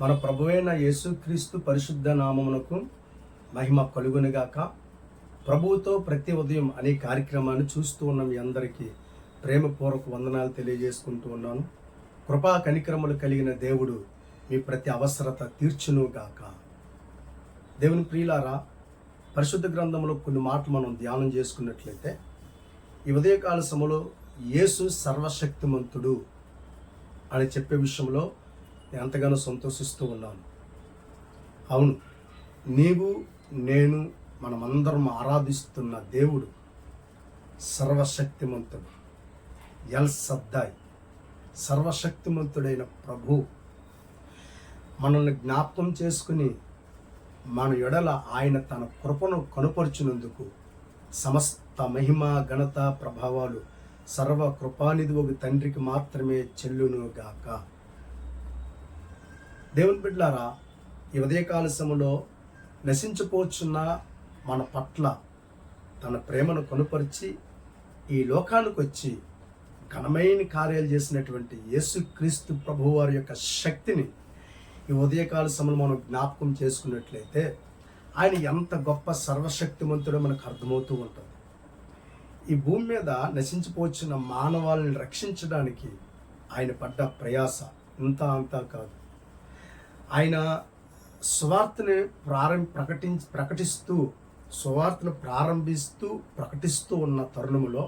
మన ప్రభువైన యేసుక్రీస్తు పరిశుద్ధ నామమునకు మహిమ కలుగునుగాక. ప్రభువుతో ప్రతి ఉదయం అనే కార్యక్రమాన్ని చూస్తూ ఉన్న మీ అందరికీ ప్రేమపూర్వక వందనాలు తెలియజేసుకుంటూ ఉన్నాను. కృపా కనికరములు కలిగిన దేవుడు మీ ప్రతి అవసరత తీర్చునుగాక. దేవుని ప్రియులారా, పరిశుద్ధ గ్రంథంలో కొన్ని మాటలు మనం ధ్యానం చేసుకున్నట్లయితే, ఈ ఉదయకాల సమయంలో యేసు సర్వశక్తిమంతుడు అని చెప్పే విషయంలో నేను ఎంతగానో సంతోషిస్తూ ఉన్నాను. అవును, నీవు నేను మనమందరం ఆరాధిస్తున్న దేవుడు సర్వశక్తిమంతుడు, ఎల్ సద్దాయ్, సర్వశక్తిమంతుడైన ప్రభు మనల్ని జ్ఞాపకం చేసుకుని మన ఎడల ఆయన తన కృపను కనుపరుచునందుకు సమస్త మహిమ ఘనత ప్రభావాలు సర్వ కృపానిధి ఒక తండ్రికి మాత్రమే చెల్లునుగాక. దేవుని బిడ్డలారా, ఈ ఉదయకాల సమయంలో నశించిపోచున్న మన పట్ల తన ప్రేమను కనుపరిచి ఈ లోకానికి వచ్చి ఘనమైన కార్యాలు చేసినటువంటి యేసుక్రీస్తు ప్రభువారి యొక్క శక్తిని ఈ ఉదయకాల సమయంలో మనం జ్ఞాపకం చేసుకున్నట్లయితే ఆయన ఎంత గొప్ప సర్వశక్తిమంతుడో మనకు అర్థమవుతూ ఉంటుంది. ఈ భూమి మీద నశించిపోతున్న మానవాళిని రక్షించడానికి ఆయన పడ్డ ప్రయాస అంతా కాదు. ఆయన సువార్తని ప్రకటిస్తూ ఉన్న తరుణములో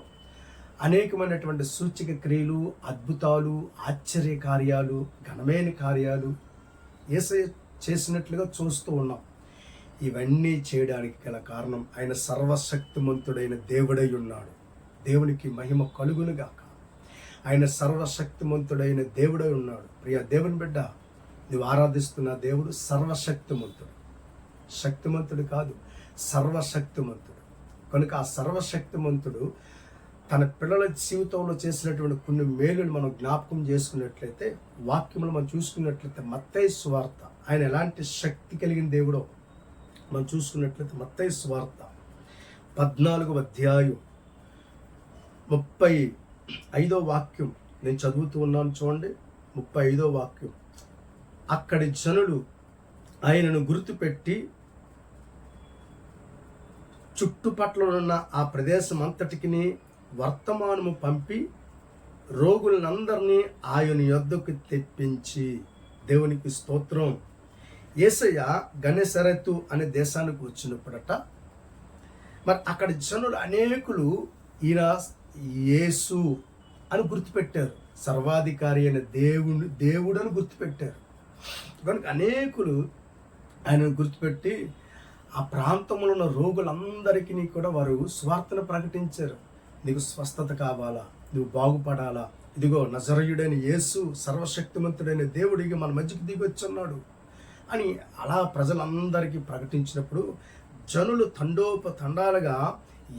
అనేకమైనటువంటి సూచక క్రియలు, అద్భుతాలు, ఆశ్చర్య కార్యాలు, ఘనమైన కార్యాలు యేసయ్య చేసినట్లుగా చూస్తూ ఉన్నాం. ఇవన్నీ చేయడానికి గల కారణం ఆయన సర్వశక్తిమంతుడైన దేవుడై ఉన్నాడు. దేవునికి మహిమ కలుగునుగాక. ఆయన సర్వశక్తిమంతుడైన దేవుడై ఉన్నాడు. ప్రియ దేవుని బిడ్డ, నువ్వు ఆరాధిస్తున్న దేవుడు సర్వశక్తిమంతుడు. శక్తిమంతుడు కాదు, సర్వశక్తిమంతుడు. కనుక ఆ సర్వశక్తిమంతుడు తన పిల్లల జీవితంలో చేసినటువంటి కొన్ని మేలులు మనం జ్ఞాపకం చేసుకున్నట్లయితే, వాక్యములు మనం చూసుకున్నట్లయితే, మత్తయి సువార్త ఆయన ఎలాంటి శక్తి కలిగిన దేవుడో మనం చూసుకున్నట్లయితే మత్తయి సువార్త 14వ అధ్యాయం 35వ వాక్యం నేను చదువుతూ ఉన్నాను. చూడండి, 35వ వాక్యం. అక్కడి జనులు ఆయనను గుర్తుపెట్టి చుట్టుపట్ల ఉన్న ఆ ప్రదేశం అంతటికి వర్తమానము పంపి రోగులందరినీ ఆయన యొద్దకు తెప్పించి, దేవునికి స్తోత్రం. యేసయ్య గెనెసరెతు అనే దేశానికి వచ్చినప్పుడట, మరి అక్కడ జనులు అనేకులు ఈయన యేసు అని గుర్తుపెట్టారు. సర్వాధికారి అయిన దేవుడు అని గుర్తుపెట్టారు. కనుక అనేకులు ఆయనను గుర్తుపెట్టి ఆ ప్రాంతంలో ఉన్న రోగులందరికీ కూడా వారు స్వార్థను ప్రకటించారు. నీకు స్వస్థత కావాలా, నువ్వు బాగుపడాలా, ఇదిగో నజరేయుడైన యేసు సర్వశక్తిమంతుడైన దేవుడికి మన మధ్యకి దిగొచ్చున్నాడు అని అలా ప్రజలందరికీ ప్రకటించినప్పుడు జనులు తండోపతండాలుగా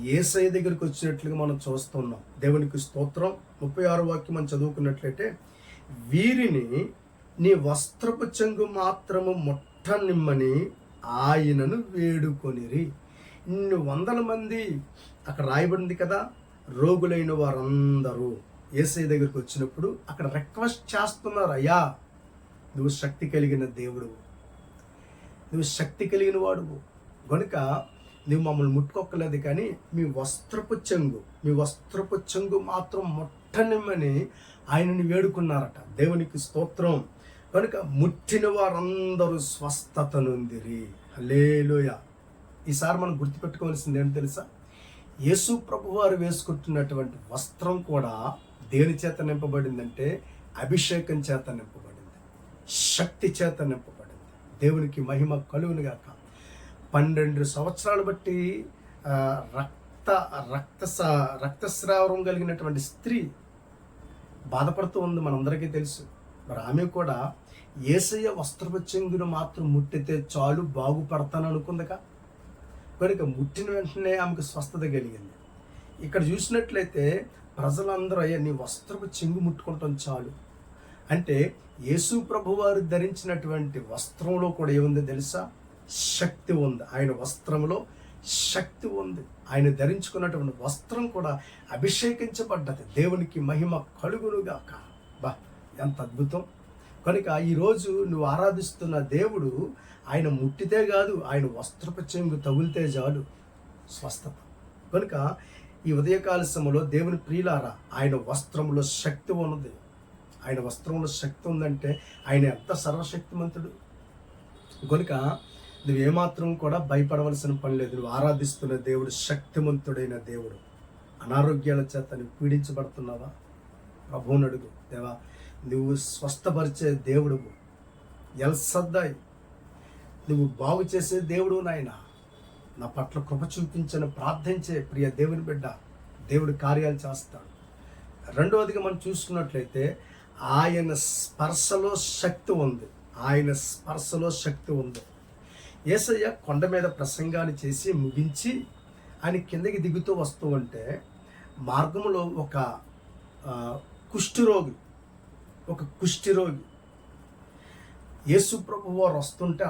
యేసయ్య దగ్గరికి వచ్చినట్లుగా మనం చూస్తున్నాం. దేవునికి స్తోత్రం. 36వ వాక్యం మనం చదువుకున్నట్లయితే, వీరిని నీ వస్త్రపు చెంగు మాత్రము ముట్టనిమ్మని ఆయనను వేడుకొనిరి. ఇన్ని వందల మంది అక్కడ రాయబడింది కదా, రోగులైన వారందరూ యేసయ్య దగ్గరికి వచ్చినప్పుడు అక్కడ రిక్వెస్ట్ చేస్తున్నారు, అయ్యా నువ్వు శక్తి కలిగిన దేవుడు, నువ్వు శక్తి కలిగిన వాడువు, కనుక నువ్వు మమ్మల్ని ముట్టుకోక్కలేదు, కానీ మీ వస్త్రపు చెంగు మాత్రం ముట్టనిమ్మని ఆయనని వేడుకున్నారట. దేవునికి స్తోత్రం. కనుక ముట్టిన వారందరూ స్వస్థత నొందిరి. హల్లెలూయా. ఈసారి మనం గుర్తుపెట్టుకోవాల్సింది ఏంటి తెలుసా? యేసు ప్రభు వారు వేసుకుంటున్నటువంటి వస్త్రం కూడా దేని చేత నింపబడిందంటే అభిషేకం చేత నింపబడింది, శక్తి చేత నింపబడింది. దేవునికి మహిమ కలుగునుగాక. 12 సంవత్సరాలు బట్టి రక్తస్రావం కలిగినటువంటి స్త్రీ బాధపడుతూ ఉంది, మనందరికీ తెలుసు. మరి ఆమె కూడా యేసయ్య వస్త్రపు చెంగును మాత్రం ముట్టితే చాలు బాగుపడతాను అనుకుందిగా. కనుక ముట్టిన వెంటనే ఆమెకు స్వస్థత కలిగింది. ఇక్కడ చూసినట్లయితే ప్రజలందరూ, అయ్యా నీ వస్త్రపు చెంగు ముట్టుకుంటాం చాలు అంటే, యేసు ప్రభువారు ధరించినటువంటి వస్త్రంలో కూడా ఏముంది తెలుసా? శక్తి ఉంది. ఆయన వస్త్రంలో శక్తి ఉంది. ఆయన ధరించుకున్నటువంటి వస్త్రం కూడా అభిషేకించబడ్డది. దేవునికి మహిమ కలుగునుగాక. బా, ఎంత అద్భుతం. కనుక ఈరోజు నువ్వు ఆరాధిస్తున్న దేవుడు ఆయన ముట్టితే కాదు, ఆయన వస్త్రపు చెంగు తగులితే చాలు స్వస్థత. కనుక ఈ ఉదయకాల సమయంలో దేవుని ప్రియులారా, ఆయన వస్త్రంలో శక్తి ఉన్నది. ఆయన వస్త్రంలో శక్తి ఉందంటే ఆయన ఎంత సర్వశక్తిమంతుడు. కనుక నువ్వేమాత్రం కూడా భయపడవలసిన పని లేదు. నువ్వు ఆరాధిస్తున్న దేవుడు శక్తిమంతుడైన దేవుడు. అనారోగ్యాల చేత నువ్వు పీడించబడుతున్నావా? ప్రభువుని అడుగు, దేవా నువ్వు స్వస్థపరిచే దేవుడు, ఎల్ సద్దాయి, నువ్వు బాగు చేసే దేవుడు నాయన, నా పట్ల కృప చూపించని ప్రార్థించే ప్రియ దేవుని బిడ్డ, దేవుడు కార్యాలు చేస్తాడు. రెండవదిగా మనం చూసుకున్నట్లయితే ఆయన స్పర్శలో శక్తి ఉంది. ఆయన స్పర్శలో శక్తి ఉంది. యేసయ్య కొండ మీద ప్రసంగాన్ని చేసి ముగించి ఆయన కిందకి దిగుతూ వస్తూ ఉంటే మార్గంలో ఒక కుష్ఠిరోగి యేసు ప్రభు వారు వస్తుంటే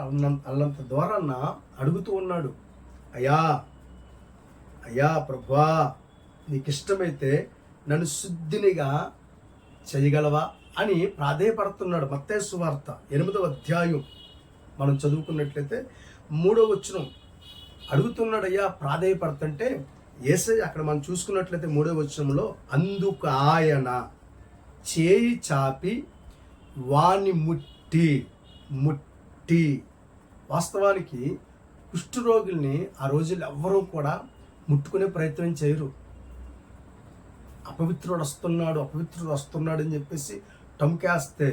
అల్లంత ద్వారాన అడుగుతూ ఉన్నాడు, అయ్యా అయ్యా ప్రభువా, నీకు ఇష్టమైతే నన్ను శుద్ధినిగా చేయగలవా అని ప్రాధేయపడుతున్నాడు. మత్తయి సువార్త 8వ అధ్యాయం మనం చదువుకున్నట్లయితే 3వ వచనం అడుగుతున్నాడు. అయ్యా ప్రాధేయపడుతుంటే యేసయ్య అక్కడ మనం చూసుకున్నట్లయితే 3వ వచనంలో, అందుకు ఆయన చేయి చాపి వాణ్ణి ముట్టి వాస్తవానికి కుష్ఠరోగుల్ని ఆ రోజుల్లో ఎవ్వరూ కూడా ముట్టుకునే ప్రయత్నం చేయరు. అపవిత్రుడు వస్తున్నాడు అని చెప్పేసి టమ్కేస్తే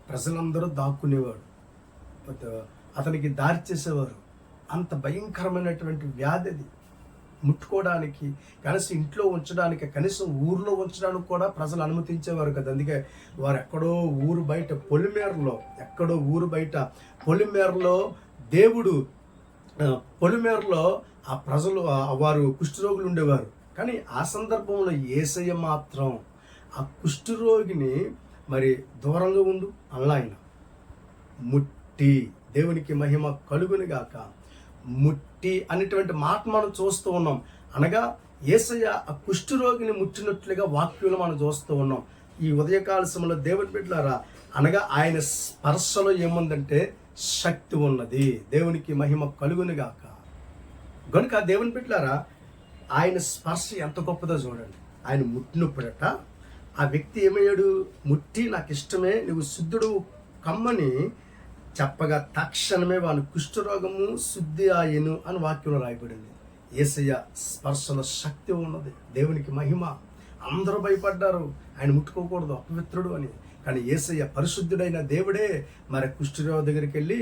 ప్రజలందరూ దాక్కునేవాడు, అతనికి దారి చేసేవారు. అంత భయంకరమైనటువంటి వ్యాధి అది. ముట్టుకోవడానికి, కనీసం ఇంట్లో ఉంచడానికి, కనీసం ఊర్లో ఉంచడానికి కూడా ప్రజలు అనుమతించేవారు కదా. అందుకే వారు ఎక్కడో ఊరు బయట పొలిమేరలో దేవుడు పొలిమేరలో ఆ ప్రజలు వారు కుష్ఠరోగులు ఉండేవారు. కానీ ఆ సందర్భంలో యేసయ్య మాత్రం ఆ కుష్ఠరోగిని మరి దూరంగా ఉండు ఆయన ముట్టి, దేవునికి మహిమ కలుగును గాక, ముట్టి అనేటువంటి మాట మనం చూస్తూ ఉన్నాం. అనగా యేసయ్య ఆ కుష్ఠరోగిని ముట్టినట్లుగా వాక్యంలో మనం చూస్తూ ఉన్నాం. ఈ ఉదయకాల సమయంలో దేవుని బిడ్డలారా, అనగా ఆయన స్పర్శలో ఏముందంటే శక్తి ఉన్నది. దేవునికి మహిమ కలుగును గాక. కనుక దేవుని బిడ్డలారా, ఆయన స్పర్శ ఎంత గొప్పదో చూడండి. ఆయన ముట్టినప్పుడట ఆ వ్యక్తి ఏమయ్యాడు? ముట్టి నాకు ఇష్టమే, నువ్వు శుద్ధుడు కమ్మని చెప్పగా తక్షణమే వాని కుష్ఠరోగము శుద్ధి ఆయను అని వాక్యంలో రాయబడింది. యేసయ్య స్పర్శలో శక్తి ఉన్నది. దేవునికి మహిమ. అందరూ భయపడ్డారు, ఆయన ముట్టుకోకూడదు, అపవిత్రుడు అని. కానీ యేసయ్య పరిశుద్ధుడైన దేవుడే మరి కుష్ఠరోగ దగ్గరికి వెళ్ళి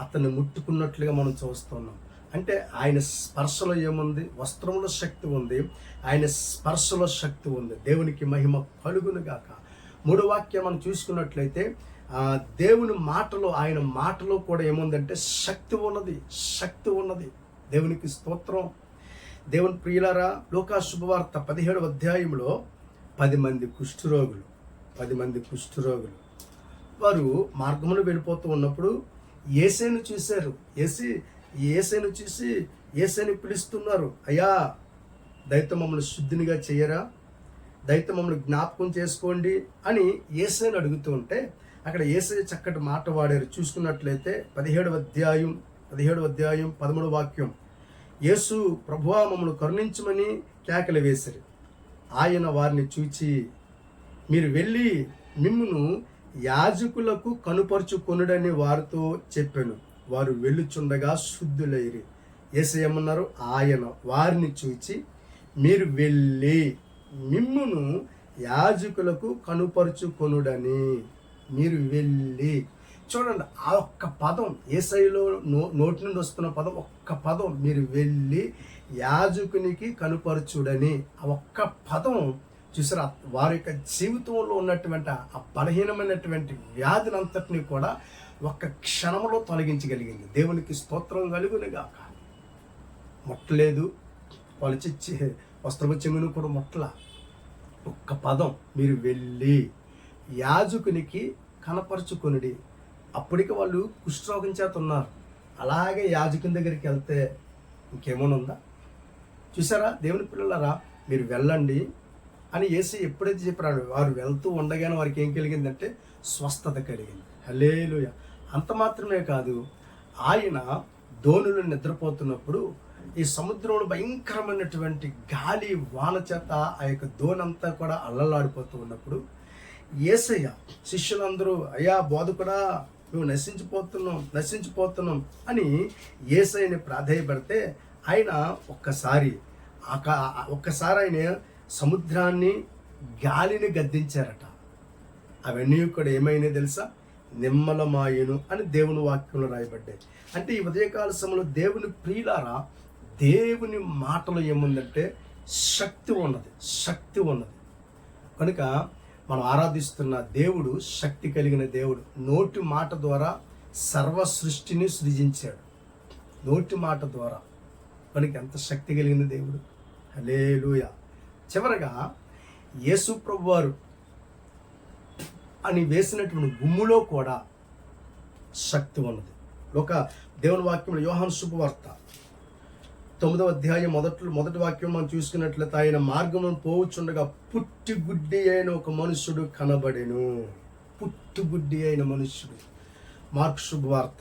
అతన్ని ముట్టుకున్నట్లుగా మనం చూస్తున్నాం. అంటే ఆయన స్పర్శలో ఏముంది? వస్త్రంలో శక్తి ఉంది, ఆయన స్పర్శలో శక్తి ఉంది. దేవునికి మహిమ కలుగును గాక. 3వ వాక్యం మనం చూసుకున్నట్లయితే దేవుని మాటలో, ఆయన మాటలో కూడా ఏముందంటే శక్తి ఉన్నది. దేవునికి స్తోత్రం. దేవుని ప్రియులారా, లూకా శుభవార్త 17వ అధ్యాయంలో 10 మంది కుష్ఠరోగులు వారు మార్గంలో వెళ్ళిపోతూ ఉన్నప్పుడు యేసయ్యను చూశారు. యేసయ్యను చూసి యేసయ్యని పిలుస్తున్నారు, అయ్యా దయతో మమ్మల్ని శుద్ధినిగా చెయ్యరా, దయతో మమ్మల్ని జ్ఞాపకం చేసుకోండి అని యేసయ్యను అడుగుతూ ఉంటే అక్కడ యేసయ్య చక్కటి మాట వాడారు. చూసుకున్నట్లయితే 17వ అధ్యాయం 13వ వాక్యం, యేసు ప్రభువా మమ్మల్ని కరుణించమని కేకలు వేశారు. ఆయన వారిని చూచి, మీరు వెళ్ళి మిమ్మును యాజకులకు కనుపరుచుకొనుడని వారితో చెప్పాను. వారు వెళ్ళుచుండగా శుద్ధులైరి. యేసయ్య ఏమన్నారు? ఆయన వారిని చూచి, మీరు వెళ్ళి మిమ్మును యాజకులకు కనుపరుచుకొనుడని. మీరు వెళ్ళి చూడండి, ఆ ఒక్క పదం యేసయ్యలో నోటి నుండి వస్తున్న పదం, ఒక్క పదం, మీరు వెళ్ళి యాజకునికి కనుపరచుడని. ఆ ఒక్క పదం చూసారా, వారి యొక్క జీవితంలో ఉన్నటువంటి ఆ బలహీనమైనటువంటి వ్యాధిని అంతటినీ కూడా ఒక్క క్షణంలో తొలగించగలిగింది. దేవునికి స్తోత్రం కలుగునుగాక. ముట్టలేదు, పొలచిచ్చి వస్త్రపు చెంగును కూడా ముట్టల. ఒక్క పదం, మీరు వెళ్ళి యాజకునికి కనపరుచుకొనుడి. అప్పటికి వాళ్ళు కుష్ఠరోగం చేత ఉన్నారు. అలాగే యాజకుని దగ్గరికి వెళ్తే ఇంకేమైనా ఉందా? చూసారా దేవుని పిల్లలారా, మీరు వెళ్ళండి, అని యేసయ్య ఎప్పుడైతే చెప్పాడు, వారు వెళ్తూ ఉండగానే వారికి ఏం కలిగిందంటే స్వస్థత కలిగింది. హల్లెలూయా. అంత మాత్రమే కాదు, ఆయన దోణిలో నిద్రపోతున్నప్పుడు ఈ సముద్రంలో భయంకరమైనటువంటి గాలి వాన చేత ఆ యొక్క దోణంతా కూడా అల్లలాడిపోతూ ఉన్నప్పుడు యేసయ్య శిష్యులందరూ, అయ్యా బోధకుడా, నువ్వు నశించిపోతున్నాం అని యేసయ్యని ప్రాధేయపడితే ఆయన ఒక్కసారి ఆయన సముద్రాన్ని గాలిని గద్దించారట. అవన్నీ కూడా ఏమైనా తెలుసా? నిమ్మలమాయను అని దేవుని వాక్యంలో రాయబడ్డాయి. అంటే ఈ ఉదయకాల సమయంలో దేవుని ప్రియులారా, దేవుని మాటలో ఏముందంటే శక్తి ఉన్నది. కనుక మనం ఆరాధిస్తున్న దేవుడు శక్తి కలిగిన దేవుడు. నోటి మాట ద్వారా సర్వ సృష్టిని సృజించాడు. నోటి మాట ద్వారా కనుక ఎంత శక్తి కలిగిన దేవుడు. హల్లెలూయా. చివరగా యేసు ప్రభువారు అని వేసినటువంటి గుమ్ములో కూడా శక్తి ఉన్నది. ఒక దేవుని వాక్యంలో యోహాను శుభవార్త 9వ అధ్యాయం మొదటి వాక్యం మనం చూసుకున్నట్లయితే, ఆయన మార్గమును పోవుచుండగా పుట్టిగుడ్డి అయిన ఒక మనుషుడు కనబడెను. పుట్టిగుడ్డి అయిన మనుష్యుడు. మార్కు శుభవార్త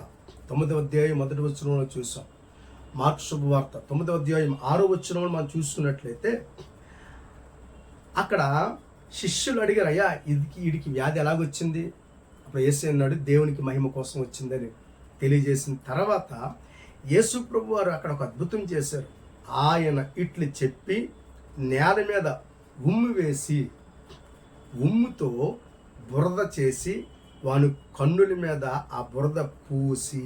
9వ అధ్యాయం 1వ వచనంలో చూసాం. మార్కు శుభవార్త 9వ అధ్యాయం 6వ వచనంలో మనం చూసుకున్నట్లయితే, అక్కడ శిష్యులు అడిగారు, అయ్యా వీడికి వ్యాధి ఎలాగొచ్చింది? అప్పుడు యేసయ్య అన్నాడు, దేవునికి మహిమ కోసం వచ్చిందని తెలియజేసిన తర్వాత యేసు ప్రభు వారు అక్కడ ఒక అద్భుతం చేశారు. ఆయన ఇట్లు చెప్పి నేల మీద ఉమ్ము వేసి ఉమ్ముతో బురద చేసి వాని కన్నుల మీద ఆ బురద పూసి,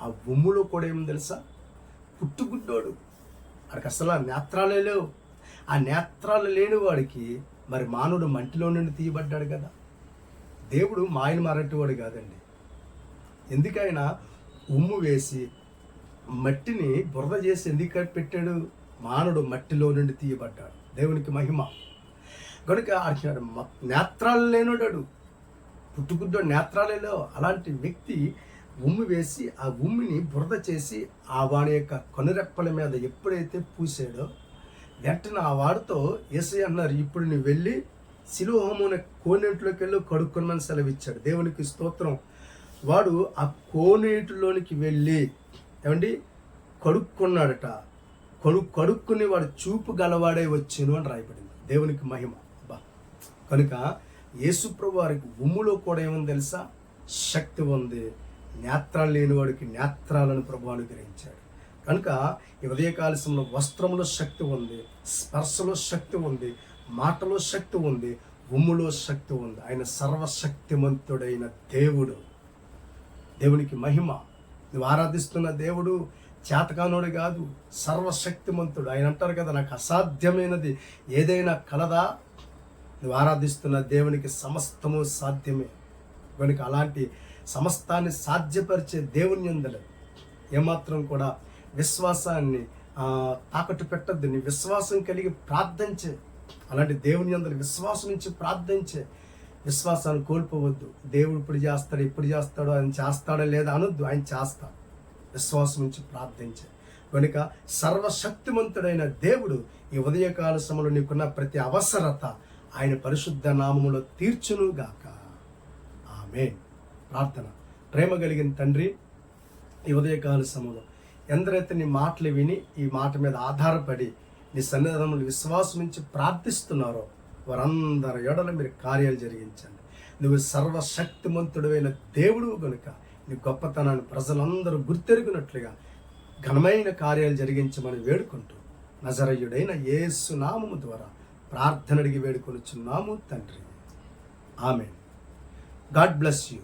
ఆ ఉమ్ములో కూడా ఏమి తెలుసా? పుట్టుగుడ్డోడు, వాడికి అసలు ఆ నేత్రాలే లేవు. ఆ నేత్రాలు లేని వాడికి మరి మానవుడు మంటిలో నుండి తీయబడ్డాడు కదా. దేవుడు మాయను మారటివాడు కాదండి. ఎందుకైనా ఉమ్ము వేసి మట్టిని బురద చేసి ఎందుకు పెట్టాడు? మానవుడు మట్టిలో నుండి తీయబడ్డాడు. దేవునికి మహిమ. కనుక అంటున్నాడు, నేత్రాలు లేనుడాడు, పుట్టుకుడ్డో నేత్రాలే లేవు. అలాంటి వ్యక్తి ఉమ్ము వేసి ఆ ఉమ్మిని బురద చేసి ఆ వాడి యొక్క కనురెప్పల మీద ఎప్పుడైతే పూసాడో వెంటనే ఆ వాడితో యేసయ్య అన్నారు, ఇప్పుడు నువ్వు వెళ్ళి సిలువహోమున కోనేటిలోకి వెళ్ళి కడుక్కున్నాను సెలవిచ్చాడు. దేవునికి స్తోత్రం. వాడు ఆ కోనేటిలోనికి వెళ్ళి కడుక్కున్నాడట. కడుక్కుని వాడు చూపు గలవాడే వచ్చాను అని రాయబడింది. దేవునికి మహిమ. కనుక యేసుప్రభు వారికి ఉమ్ములో కూడా ఏముంది తెలుసా? శక్తి ఉంది. నేత్రాలు లేని వాడికి నేత్రాలను ప్రభు అనుగ్రహించాడు. కనుక ఈ ఉదయకాలశంలో వస్త్రంలో శక్తి ఉంది, స్పర్శలో శక్తి ఉంది, మాటలో శక్తి ఉంది, ఉమ్ములో శక్తి ఉంది. ఆయన సర్వశక్తిమంతుడైన దేవుడు. దేవునికి మహిమ. నువ్వు ఆరాధిస్తున్న దేవుడు చేతకానుడు కాదు, సర్వశక్తిమంతుడు. ఆయన అంటారు కదా, నాకు అసాధ్యమైనది ఏదైనా కలదా? నువ్వు ఆరాధిస్తున్న దేవునికి సమస్తము సాధ్యమే. కనుక అలాంటి సమస్తాన్ని సాధ్యపరిచే దేవుని యందు ఏమాత్రం కూడా విశ్వాసాన్ని తాకట్టు పెట్టద్దు. నీ విశ్వాసం కలిగి ప్రార్థించే, అలాంటి దేవుని యందు విశ్వాసం నుంచి ప్రార్థించే. విశ్వాసాన్ని కోల్పోవద్దు. దేవుడు ఇప్పుడు చేస్తాడో ఆయన చేస్తాడో లేదా అనొద్దు. ఆయన చేస్తాడు. విశ్వాసం నుంచి ప్రార్థించే. కనుక సర్వశక్తిమంతుడైన దేవుడు ఈ ఉదయకాల సమయంలో నీకున్న ప్రతి అవసరత ఆయన పరిశుద్ధ నామములో తీర్చునుగాక. ఆమేన్. ప్రార్థన. ప్రేమ కలిగిన తండ్రి, ఈ ఉదయకాల సమయంలో ఎందరైతే నీ మాటలు విని ఈ మాట మీద ఆధారపడి నీ సన్నిధానంలో విశ్వాసం నుంచి ప్రార్థిస్తున్నారో వారందరి ఎడల మీరు కార్యాలు జరిగించండి. నువ్వు సర్వశక్తిమంతుడైన దేవుడు కనుక నీ గొప్పతనాన్ని ప్రజలందరూ గుర్తెరిగినట్లుగా ఘనమైన కార్యాలు జరిగించమని వేడుకుంటూ నజరేయుడైన యేసు నామము ద్వారా ప్రార్థన అడిగి వేడుకొనుచున్నాము తండ్రి. ఆమేన్. God bless you.